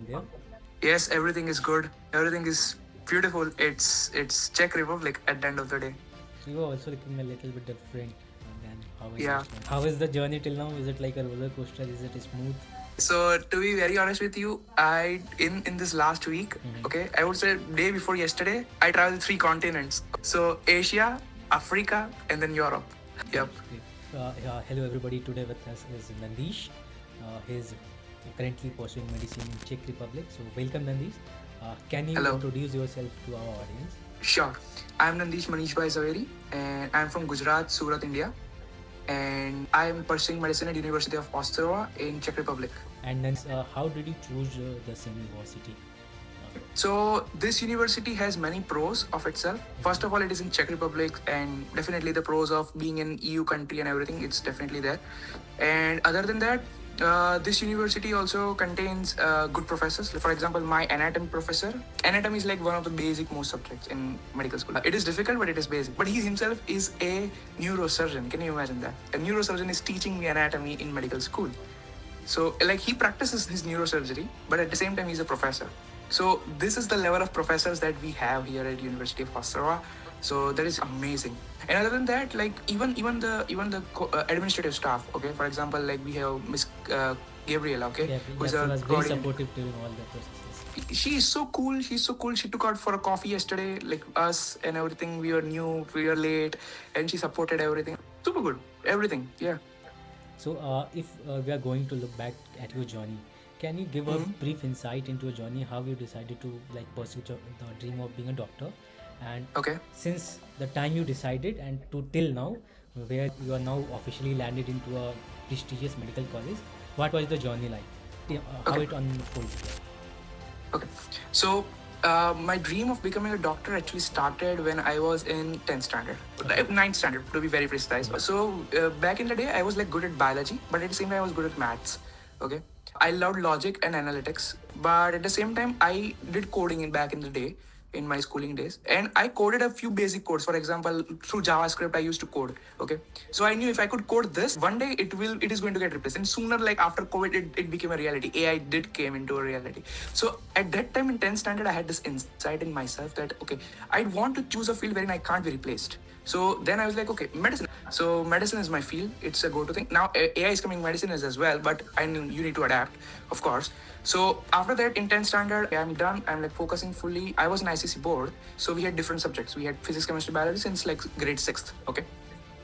going there? Yes, everything is good. Everything is beautiful. It's Czech Republic at the end of the day. You are also looking a little bit different than how is Yeah. it? How is the journey till now? Is it like a roller coaster? Is it smooth? So to be very honest with you, I in this last week, okay, I would say day before yesterday, I traveled 3 continents. So Asia, Africa, and then Europe. Yep. Okay. Hello everybody. Today with us is Nandish. He's currently pursuing medicine in Czech Republic. So welcome Nandish. Can you Hello. introduce yourself to our audience? Sure. I'm Nandish Manish Bhai Zaveri, and I'm from Gujarat, Surat, India. And I'm pursuing medicine at University of Ostrava in Czech Republic. And then, how did you choose this university? So this university has many pros of itself. First of all, it is in Czech Republic, and definitely the pros of being an EU country and everything, it's definitely there. And other than that, this university also contains good professors. For example, my anatomy professor. Anatomy is like one of the basic most subjects in medical school. It is difficult, but it is basic. But he himself is a neurosurgeon. Can you imagine that? A neurosurgeon is teaching me anatomy in medical school. So like he practices his neurosurgery, but at the same time he's a professor. So this is the level of professors that we have here at University of Ostrava. So that is amazing. And other than that, like even the administrative staff. Okay, for example, like we have Miss Gabriela. Okay, Yeah, who's she a was very coordinator. supportive during all the processes. She is so cool. She's so cool. She took out for a coffee yesterday, like us and everything. We were new, we were late, and she supported everything. Super good. Everything. Yeah. So, if we are going to look back at your journey, can you give a brief insight into your journey, how you decided to like pursue the dream of being a doctor, and Okay. since the time you decided and to till now, where you are now officially landed into a prestigious medical college, what was the journey like? How Okay. it unfolded? Okay. So my dream of becoming a doctor actually started when I was in 10th standard, 9th standard to be very precise. So back in the day, I was like good at biology, but at the same time, I was good at maths. Okay. I loved logic and analytics, but at the same time, I did coding back in the day in my schooling days, and I coded a few basic codes. For example, through JavaScript I used to code. Okay, so I knew if I could code this, one day it is going to get replaced, and sooner, like after COVID, it became a reality. AI did came into a reality. So at that time in 10th standard, I had this insight in myself that okay, I want to choose a field wherein I can't be replaced. So then I was like, okay, medicine. So medicine is my field. It's a go-to thing. Now AI is coming, medicine is as well, but I mean, you need to adapt, of course. So after that, in 10th standard, I'm done. I'm like focusing fully. I was in ICC board, so we had different subjects. We had physics, chemistry, biology since like grade 6th. Okay.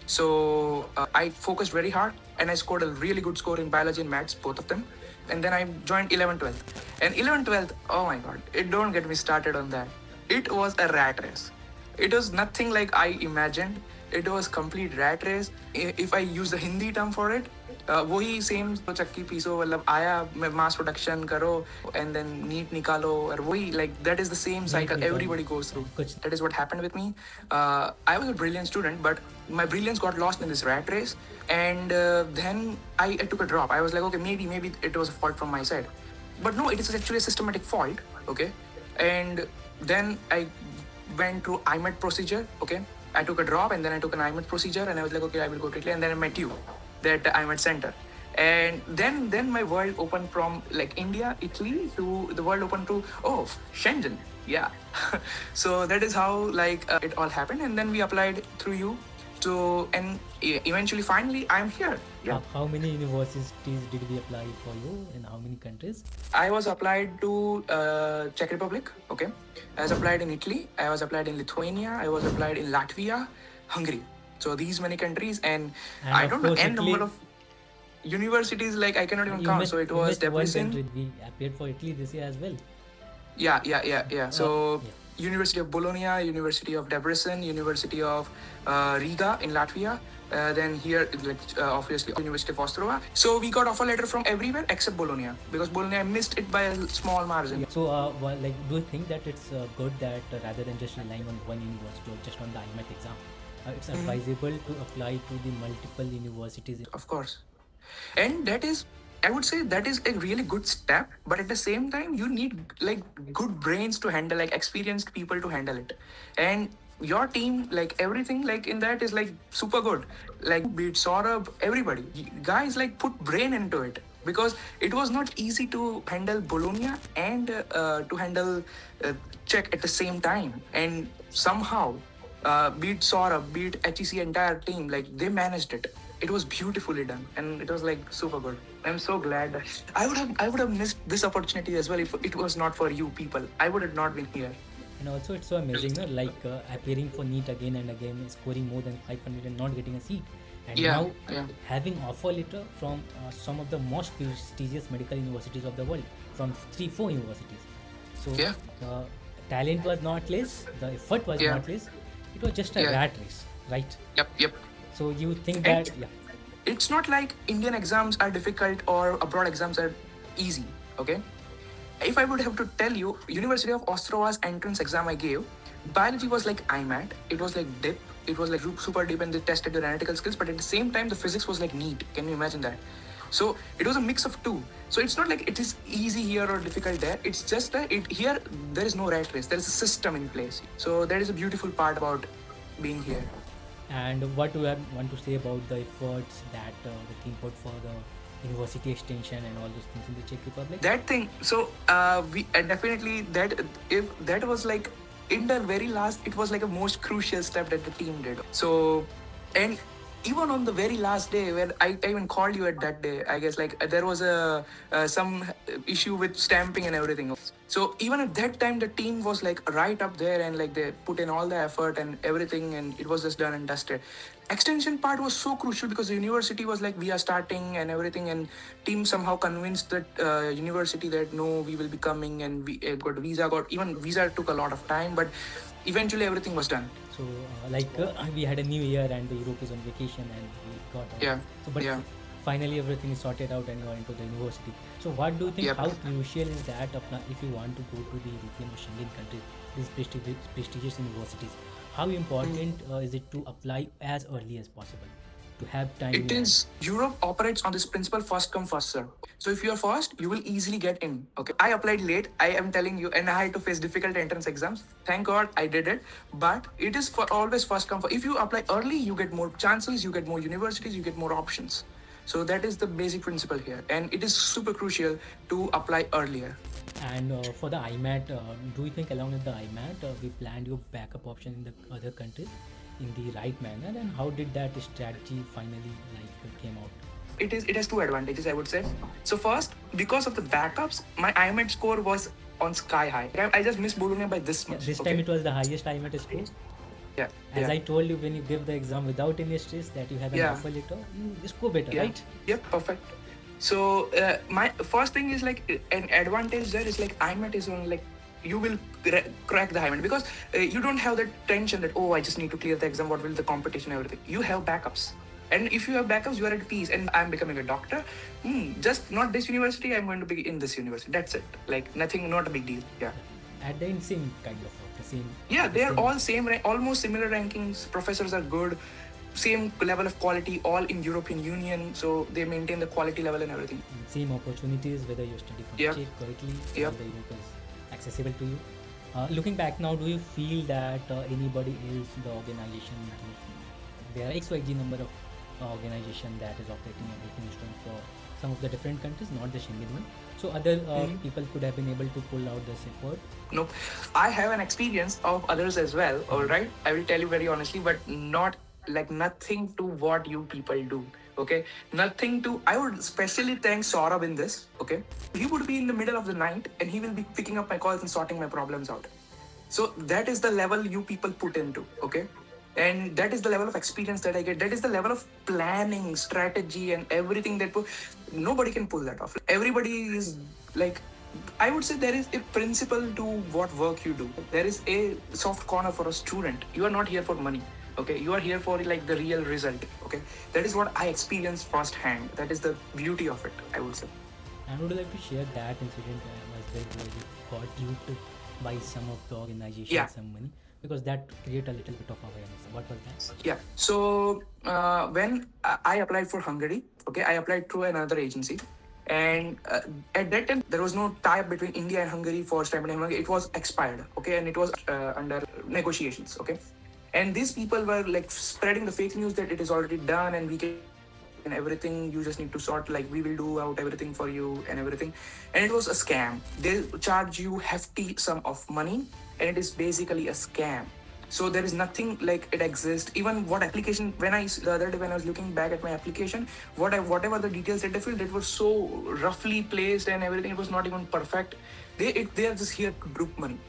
So I focused very hard, and I scored a really good score in biology and maths, both of them. And then I joined 11th, 12th. And 11th, 12th, oh my god, it don't get me started on that. It was a rat race. It was nothing like I imagined. It was complete rat race. If I use the Hindi term for it, वही same चक्की पीसो मतलब आया mass production करो and then NEET निकालो और वही like that is the same cycle everybody goes through. That is what happened with me. I was a brilliant student, but my brilliance got lost in this rat race, and then I took a drop. I was like, okay, maybe it was a fault from my side, but no, it is actually a systematic fault. Okay, and then I went through IMAT procedure. Okay, I took a drop, and then I took an IMAT procedure, and I was like, okay, I will go to Italy, and then I met you, that IMAT center, and then my world opened from like India, Italy to the world opened to Shenzhen, yeah. So that is how like it all happened, and then we applied through you, so and eventually finally I'm here. Yeah. How many universities did we apply for you in how many countries? I was applied to Czech Republic. Okay, I was applied in Italy. I was applied in Lithuania. I was applied in Latvia, Hungary. So these many countries, and I of don't know course, n Italy- number of universities. Like I cannot even You count. missed- So it you was missed one Debrecen. country. We appeared for Italy this year as well. Yeah. So yeah. University of Bologna, University of Debrecen, University of Riga in Latvia. Then here, obviously, University of Ostrava. So we got offer letter from everywhere except Bologna, because Bologna I missed it by a small margin. So, like, do you think that it's good that rather than just relying on one university or just on the IMAT exam, it's advisable to apply to the multiple universities? Of course. And that is, I would say that is a really good step, but at the same time, you need like good brains to handle, like experienced people to handle it. And your team, like everything, like in that is like super good. Like be it Saurabh, everybody, guys, like put brain into it, because it was not easy to handle Bologna and to handle Czech at the same time. And somehow, beat Saurabh, beat HEC entire team, like they managed it. It was beautifully done, and it was like super good. I'm so glad that I would have missed this opportunity as well if it was not for you people. I would have not been here. And also, it's so amazing, no? Like appearing for NEET again and again, scoring more than 500 and not getting a seat. And Yeah, now yeah, having offer letter from some of the most prestigious medical universities of the world, from 3-4 universities. So yeah, the talent was not less, the effort was yeah, not less. It was just a yeah. rat race, right? Yep, yep. So you think And that, yeah, it's not like Indian exams are difficult or abroad exams are easy. Okay. If I would have to tell you, University of Ostrava's entrance exam I gave, biology was like IMAT. It was like dip. It was like super deep, and they tested your analytical skills. But at the same time, the physics was like NEET. Can you imagine that? So it was a mix of two. So it's not like it is easy here or difficult there. It's just that here there is no rat race. There is a system in place. So that is a beautiful part about being here. and what do you want to say about the efforts that the team put for the university extension and all those things in the Czech Republic? That thing. So we definitely that if that was like in the very last, it was like a most crucial step that the team did. So and even on the very last day where I even called you at that day, I guess like there was a some issue with stamping and everything. So even at that time, the team was like right up there, and like they put in all the effort and everything, and it was just done and dusted. Extension part was so crucial because the university was like we are starting and everything, and team somehow convinced that university that no, we will be coming, and we got visa took a lot of time, but eventually everything was done. So we had a new year and the Europe is on vacation and we got out. Yeah, So but yeah, finally everything is sorted out and you are into the university. So what do you think? yep. How crucial is that if you want to go to the European or Schengen countries, these prestigious universities? How important is it to apply as early as possible to have time in It your hand? is Europe operates on this principle first come first serve. So if you are first, you will easily get in. Okay. I applied late, I am telling you, and I had to face difficult entrance exams. Thank God I did it. But it is for always first come first. If you apply early, you get more chances, you get more universities, you get more options. So that is the basic principle here. And it is super crucial to apply earlier. And for the IMAT, do you think along with the IMAT, we planned your backup option in the other countries in the right manner? And how did that strategy finally came out? It has two advantages, I would say. So first, because of the backups, my IMAT score was on sky high. I just missed Bologna by this Yeah, much. this Okay. time it was the highest IMAT score. Yeah. As Yeah. I told you, when you give the exam without any stress, that you have an Yeah. offer letter, you score better, Yeah. right? Yep. Perfect. So my first thing is like an advantage there is like IMAT is on like you will crack the IMAT because you don't have that tension that I just need to clear the exam. What will the competition everything? You have backups. And if you have backups, you are at peace. And I'm becoming a doctor. Just not this university. I'm going to be in this university. That's it. Like nothing, not a big deal. Yeah. At the same kind of work, the same. Yeah, the they are same- all same, almost similar rankings. Professors are good, same level of quality, all in European Union. So they maintain the quality level and everything. same opportunities, whether you study from Yep. Czech correctly, Yep. or the Europe is accessible to you. Looking back now, do you feel that anybody else, the organization, there are XYZ number of organization that is operating and making instruments for some of the different countries, not the Schengen one. So other people could have been able to pull out this effort. Nope. I have an experience of others as well. All right. I will tell you very honestly, but not like nothing to what you people do. Okay. Nothing to. I would especially thank Saurabh in this. Okay. He would be in the middle of the night and he will be picking up my calls and sorting my problems out. So that is the level you people put into. Okay. And that is the level of experience that I get. That is the level of planning, strategy, and everything that nobody can pull that off. Everybody is like, I would say there is a principle to what work you do. There is a soft corner for a student. You are not here for money. Okay, you are here for like the real result. Okay, that is what I experienced firsthand. That is the beauty of it, I would say. And would you like to share that incident as well where you got duped by some of the organizations Yeah. some money? Because that create a little bit of awareness. What was that? Yeah. So when I applied for Hungary, okay, I applied through another agency. And at that time, there was no tie-up between India and Hungary for stipend. It was expired, okay, and it was under negotiations, okay. And these people were like spreading the fake news that it is already done and we can and everything. You just need to sort, like, we will do out everything for you and everything. And it was a scam. They charge you hefty sum of money, and it is basically a scam. So there is nothing like it exists. Even what application, when the other day when I was looking back at my application, whatever the details that they filled, it was so roughly placed and everything. It was not even perfect. They are just here to dupe money.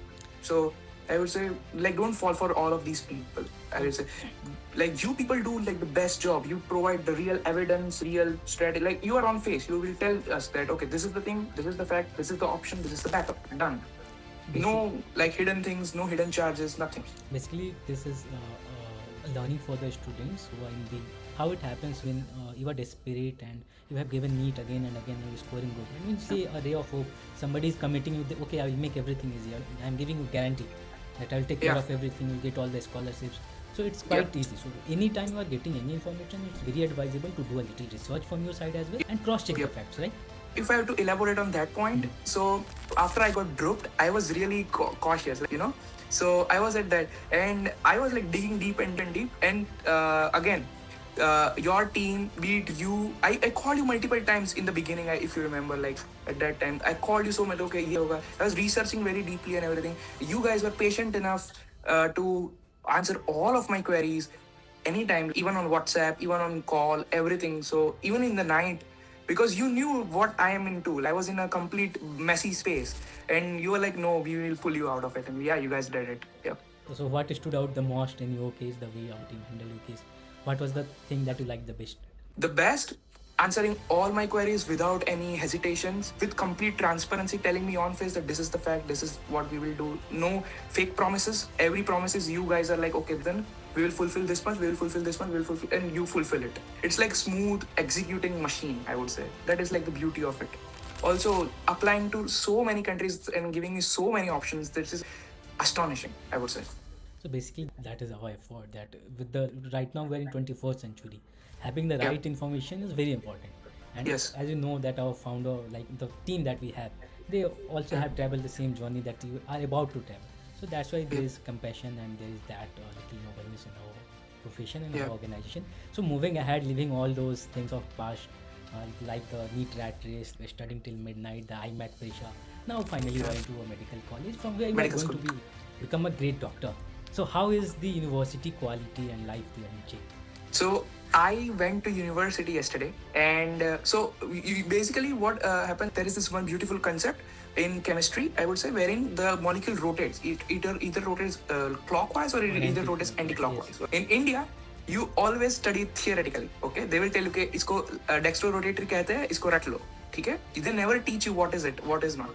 So I would say, like, don't fall for all of these people. I would say, like, you people do like the best job. You provide the real evidence, real strategy. Like, you are on face. You will tell us that, okay, this is the thing, this is the fact, this is the option, this is the backup. Done. No, like, hidden things, no hidden charges, nothing. Basically, this is learning for the students who are in the how it happens when you are desperate and you have given NEET again and again and you're scoring good. And when you say a ray of hope, somebody is committing you, okay, I will make everything easier. I'm giving you guarantee that I'll take care of everything. You'll get all the scholarships. So it's quite easy. So anytime you are getting any information, it's very advisable to do a little research from your side as well and cross-check the facts, right? If I have to elaborate on that point, so after I got dropped, I was really cautious, like, So I was at that, and I was like digging deep and deep. And again, your team, be it you, I called you multiple times in the beginning. If you remember, like at that time, I called you so much. Okay, yoga. I was researching very deeply and everything. You guys were patient enough to answer all of my queries anytime, even on WhatsApp, even on call, everything. So even in the night, because you knew what I am into. I was in a complete messy space, and you were like, no, we will pull you out of it. And yeah, you guys did it. Yeah. So what stood out the most in your case, the way our team handled your case? What was the thing that you liked the best? The best, answering all my queries without any hesitations, with complete transparency, telling me on face that this is the fact, this is what we will do. No fake promises. Every promises, you guys are like, okay, then we will fulfill this much, we will fulfill this one, we will fulfill, and you fulfill it. It's like smooth executing machine, I would say. That is like the beauty of it. Also, applying to so many countries and giving me so many options, this is astonishing, I would say. So basically, that is how I thought that with the right now we're in 21st century, having the right information is very important. And as you know that our founder, like the team that we have, they also have traveled the same journey that you are about to travel. So that's why there is compassion and there is that little nobleness in our profession and our organization. So moving ahead, leaving all those things of past, like the NEET rat race, the studying till midnight, the IMAT pressure. Now finally you are into a medical college from where you are going to become a great doctor. So how is the university quality and life there in Czech? So I went to university yesterday, and so basically what happened, there is this one beautiful concept in chemistry, I would say, wherein the molecule rotates. It either rotates clockwise or it either rotates anti-clockwise. In India, you always study theoretically, okay? They will tell you, okay, isko dextrorotatory कहते हैं, isko रट लो, ठीक है? They never teach you what is it, what is not.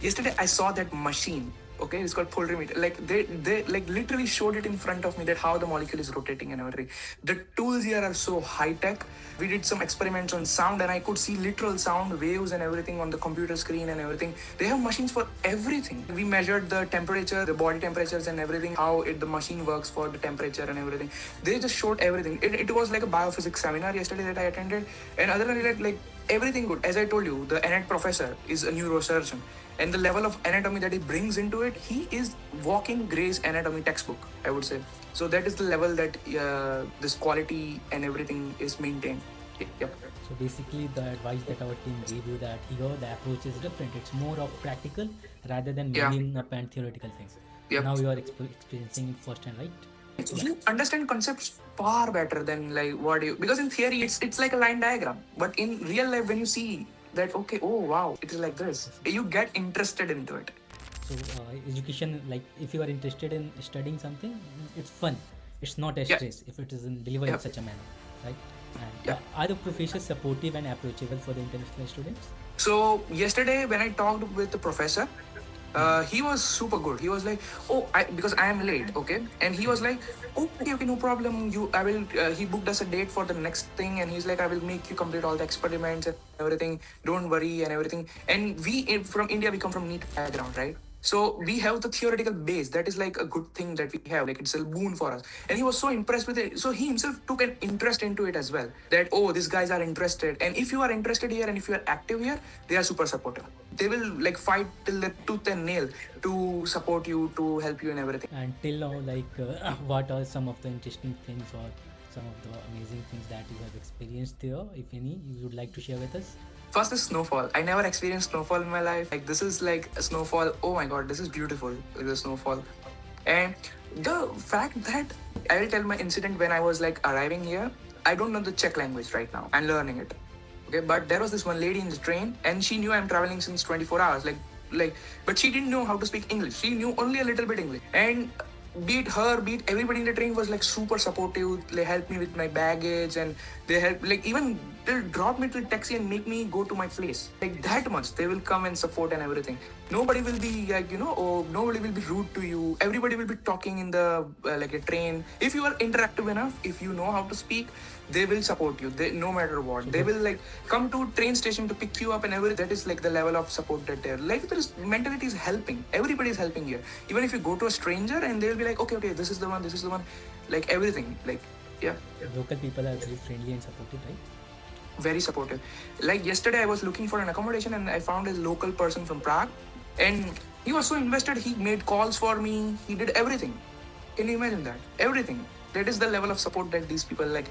Yesterday, I saw that machine. Okay, it's called polarimeter. Like they like literally showed it in front of me that how the molecule is rotating and everything. The tools here are so high tech. We did some experiments on sound, and I could see literal sound waves and everything on the computer screen and everything. They have machines for everything. We measured the temperature, the body temperatures and everything, how the machine works for the temperature and everything. They just showed everything. It was like a biophysics seminar yesterday that I attended, and other than that, like everything good. As I told you, the NET professor is a neurosurgeon. And the level of anatomy that he brings into it, he is walking Gray's anatomy textbook, I would say. So that is the level that this quality and everything is maintained. Yep. So basically the advice that our team gave you that here the approach is different. It's more of practical rather than learning up and theoretical things. Yep. Now you are experiencing it firsthand, right? You understand concepts far better than like what you, because in theory it's like a line diagram. But in real life when you see that, okay, oh wow, it is like this, you get interested into it. So education, like if you are interested in studying something, it's fun, it's not a stress if it is delivered in such a manner, right? And are the professors supportive and approachable for the international students? So yesterday when I talked with the professor, he was super good. He was like, oh, because I am late, okay? And he was like, oh, okay, no problem. He booked us a date for the next thing, and he's like, I will make you complete all the experiments and everything. Don't worry and everything. And we from India, we come from NEET background, right? So we have the theoretical base. That is like a good thing that we have. Like it's a boon for us. And he was so impressed with it. So he himself took an interest into it as well. That, oh, these guys are interested. And if you are interested here and if you are active here, they are super supportive. They will like fight till the tooth and nail to support you, to help you in everything. And till now, like what are some of the interesting things or some of the amazing things that you have experienced there, if any, you would like to share with us? First is snowfall. I never experienced snowfall in my life. Like this is like a snowfall. Oh my god, this is beautiful. Like the snowfall. And the fact that I will tell my incident when I was like arriving here. I don't know the Czech language right now. I'm learning it. Okay, but there was this one lady in the train, and she knew I'm traveling since 24 hours. But she didn't know how to speak English. She knew only a little bit English. And be it her, be it everybody in the train was like super supportive. They helped me with my baggage, and they helped, like, even they'll drop me to the taxi and make me go to my place. Like that much. They will come and support and everything. Nobody will be like, oh, nobody will be rude to you. Everybody will be talking in the like a train. If you are interactive enough, if you know how to speak, they will support you. They, no matter what, they will like come to train station to pick you up and everything. That is like the level of support that they're like. There is mentality is helping. Everybody is helping here. Even if you go to a stranger and they will be like, okay, this is the one, like everything. Like, yeah. Local people are very friendly and supportive, right? Very supportive. Like yesterday, I was looking for an accommodation and I found a local person from Prague, and he was so invested. He made calls for me. He did everything. Can you imagine that? Everything. That is the level of support that these people like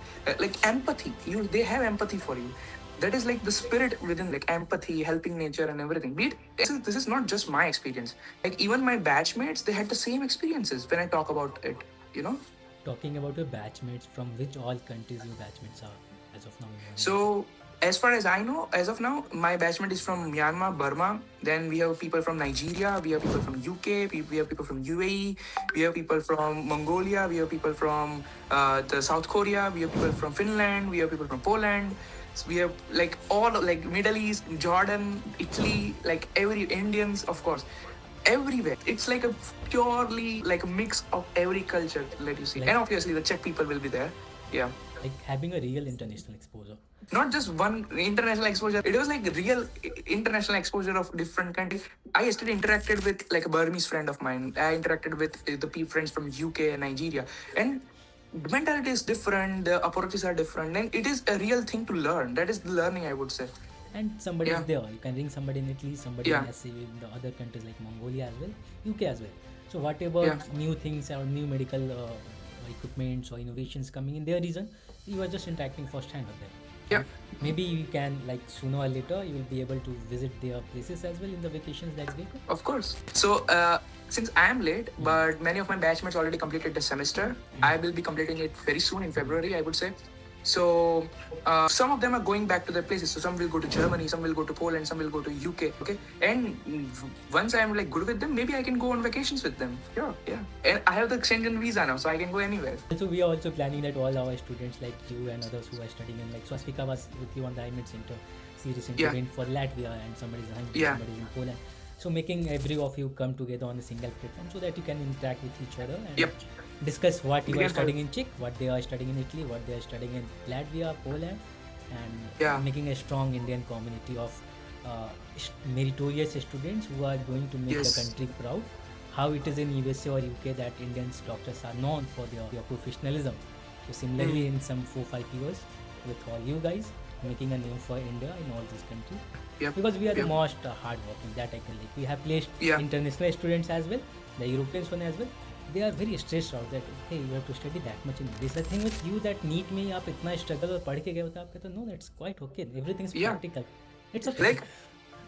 empathy. They have empathy for you. That is like the spirit within, like empathy, helping nature, and everything. Be it, this is not just my experience. Like even my batchmates, they had the same experiences when I talk about it. Talking about your batchmates, from which all countries your batchmates are as of now? So, as far as I know, as of now, my batchmate is from Myanmar, Burma. Then we have people from Nigeria, we have people from UK, we have people from UAE, we have people from Mongolia, we have people from the South Korea, we have people from Finland, we have people from Poland. So we have like all like Middle East, Jordan, Italy, like every Indians, of course. Everywhere. It's like a purely like a mix of every culture that you see. And obviously the Czech people will be there. Yeah. Like having a real international exposure. Not just one international exposure. It was like real international exposure of different countries. I yesterday interacted with like a Burmese friend of mine. I interacted with the friends from UK and Nigeria. And the mentality is different. The approaches are different. And it is a real thing to learn. That is the learning, I would say. And somebody is there. You can bring somebody in Italy, somebody in SA, in the other countries like Mongolia as well, UK as well. So whatever new things or new medical equipments or innovations coming in their region, you are just interacting firsthand with them. Yeah. Maybe you can, like, sooner or later you will be able to visit their places as well in the vacations that we go. Of course. So since I am late, but many of my batchmates already completed the semester. I will be completing it very soon in February, I would say. So some of them are going back to their places. So some will go to Germany, some will go to Poland, some will go to UK. Okay, and once I'm like good with them, maybe I can go on vacations with them. Yeah. And I have the Schengen visa now, so I can go anywhere. So we are also planning that all our students like you and others who are studying, and like Swastika was with you on the IMAT Center series went for Latvia, and somebody's in Hungary, somebody's in Poland. So making every of you come together on a single platform so that you can interact with each other and discuss what you are studying in Czech, what they are studying in Italy, what they are studying in Latvia, Poland, and making a strong Indian community of meritorious students who are going to make the country proud. How it is in USA or UK that Indians doctors are known for their professionalism. So similarly in some 4-5 years with all you guys, making a name for India in all these countries. Because we are the most hardworking, that I can like. We have placed international students as well, the Europeans one as well. They are very stressed out that hey, you have to study that much in this. The thing with you that NEET में आप इतना struggle और पढ़ के गए हो तो आप कहते हो no, that's quite okay. Everything is practical. It's okay. Like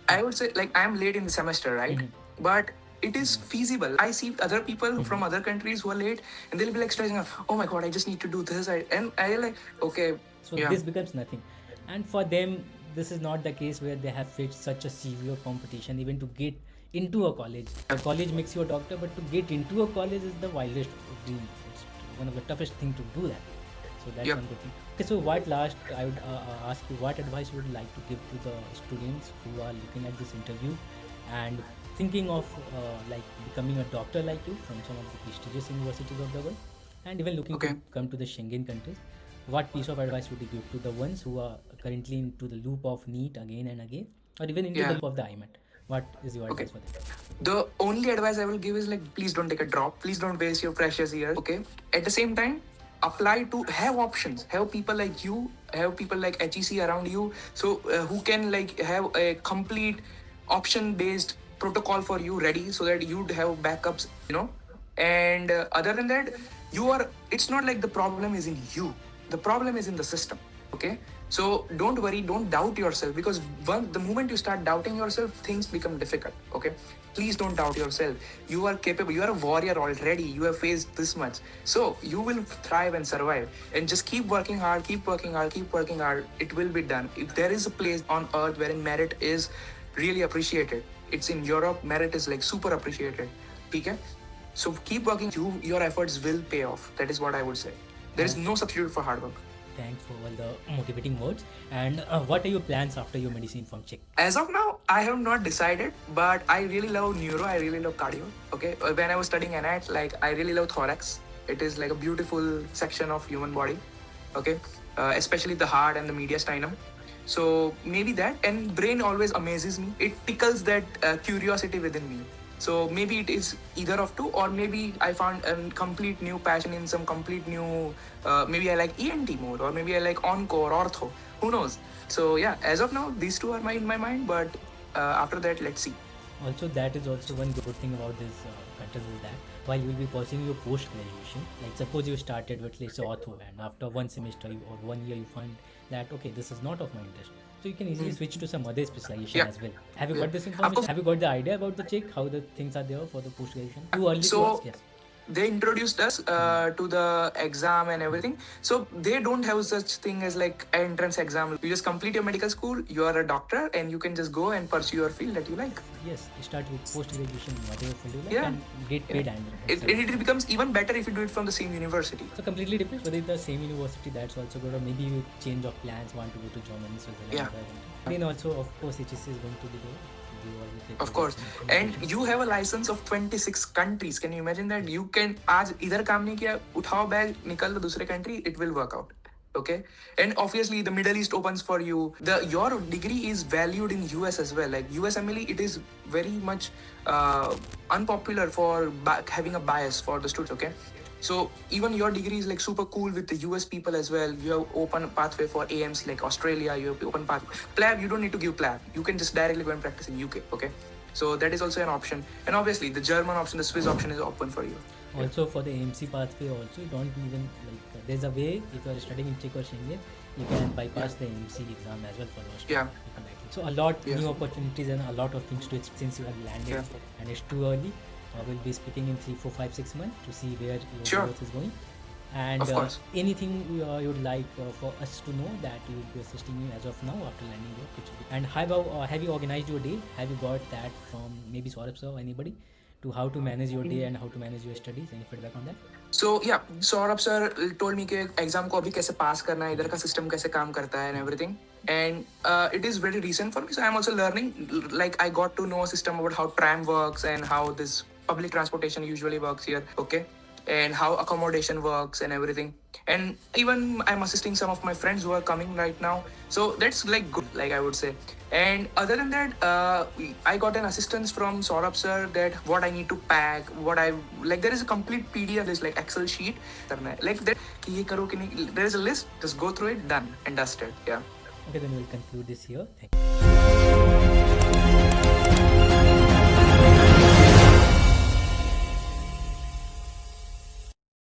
I would say, like I am late in the semester, right? But it is feasible. I see other people from other countries who are late, and they'll be like stressing out. Oh my god, I just need to do this. And I like okay. So this becomes nothing. And for them, this is not the case where they have faced such a severe competition even to get into a college. A college makes you a doctor, but to get into a college is the wildest dream. It's one of the toughest thing to do that. So that's one good thing. Okay, so I would ask you, what advice would you like to give to the students who are looking at this interview and thinking of like becoming a doctor like you from some of the prestigious universities of the world, and even looking to come to the Schengen countries? What piece of advice would you give to the ones who are currently into the loop of NEET again and again, or even into the loop of the IMAT? What is your advice for them? The only advice I will give is like, please don't take a drop. Please don't waste your precious years. Okay. At the same time, apply to have options. Have people like you, have people like HEC around you, so who can like have a complete option-based protocol for you ready, so that you'd have backups, And other than that, it's not like the problem is in you. The problem is in the system. Okay, so don't worry, don't doubt yourself, because the moment you start doubting yourself, things become difficult. Okay, please don't doubt yourself. You are capable, you are a warrior already, you have faced this much, so you will thrive and survive. And just keep working hard, keep working hard, keep working hard. It will be done. If there is a place on earth wherein merit is really appreciated, it's in Europe. Merit is like super appreciated. Okay, so keep working. Your efforts will pay off. That is what I would say. There is no substitute for hard work. Thanks for all the motivating words. And what are your plans after your medicine from Czech? As of now, I have not decided, but I really love neuro. I really love cardio. Okay, when I was studying NEET, like I really love thorax. It is like a beautiful section of human body. Okay, especially the heart and the mediastinum. So maybe that, and brain always amazes me. It tickles that curiosity within me. So maybe it is either of two, or maybe I found a complete new passion in some complete new, maybe I like ENT more, or maybe I like onco or ortho, who knows. So yeah, as of now, these two are in my mind, but after that, let's see. Also, that is also one good thing about this contest is that while you will be pursuing your post-graduation, like suppose you started with let's say ortho, and after one semester or 1 year you find that okay, this is not of my interest, so you can easily switch to some other specialization as well. Have you got this information? Have you got the idea about the Czech, how the things are there for the post-graduation? Too early to ask, yes. They introduced us to the exam and everything. So they don't have such thing as like an entrance exam. You just complete your medical school, you are a doctor, and you can just go and pursue your field that you like. Yes, you start with post-graduation, whatever field you like, and get paid. And it becomes even better if you do it from the same university. So completely different, whether it's the same university, that's also good, or maybe you change of plans, want to go to Germany, Switzerland. Then also, of course, HSC is going to be there. Of course, and you have a license of 26 countries. Can you imagine that? You can आज इधर काम नहीं किया, उठाओ bag, निकल लो दूसरे country. It will work out. Okay, and obviously the Middle East opens for you. Your degree is valued in US as well. Like USMLE, it is very much unpopular for having a bias for the students. Okay. So even your degree is like super cool with the US people as well. You have open pathway for AMC like Australia. You have open pathway. PLAB, you don't need to give PLAB. You can just directly go and practice in UK. Okay, so that is also an option. And obviously the German option, the Swiss option is open for you. Also for the AMC pathway, also you don't even like. There's a way if you are studying in Czech or Schengen, you can bypass the AMC exam as well for the Australia. So a lot new opportunities and a lot of things to experience you have landed, and it's too early. We'll be speaking in 3, 4, 5, 6 months to see where your growth is going. And anything you'd like for us to know that we will be assisting you as of now after landing your PhD. And have you organized your day? Have you got that from maybe Saurabh sir or anybody to how to manage your day and how to manage your studies? Any feedback on that? So yeah, Saurabh sir told me कि exam को अभी कैसे pass करना है, इधर का system कैसे काम करता है and everything. And it is very recent for me, so I'm also learning. Like I got to know a system about how tram works and how this public transportation usually works here, okay, and how accommodation works and everything. And even I'm assisting some of my friends who are coming right now, so that's like good, like I would say. And other than that, I got an assistance from Saurabh sir that what I need to pack, what I like. There is a complete PDF, this like Excel sheet, like that. कि ये करो कि नहीं, there is a list. Just go through it, done and dusted. Yeah. Okay, then we'll conclude this here. Thank you.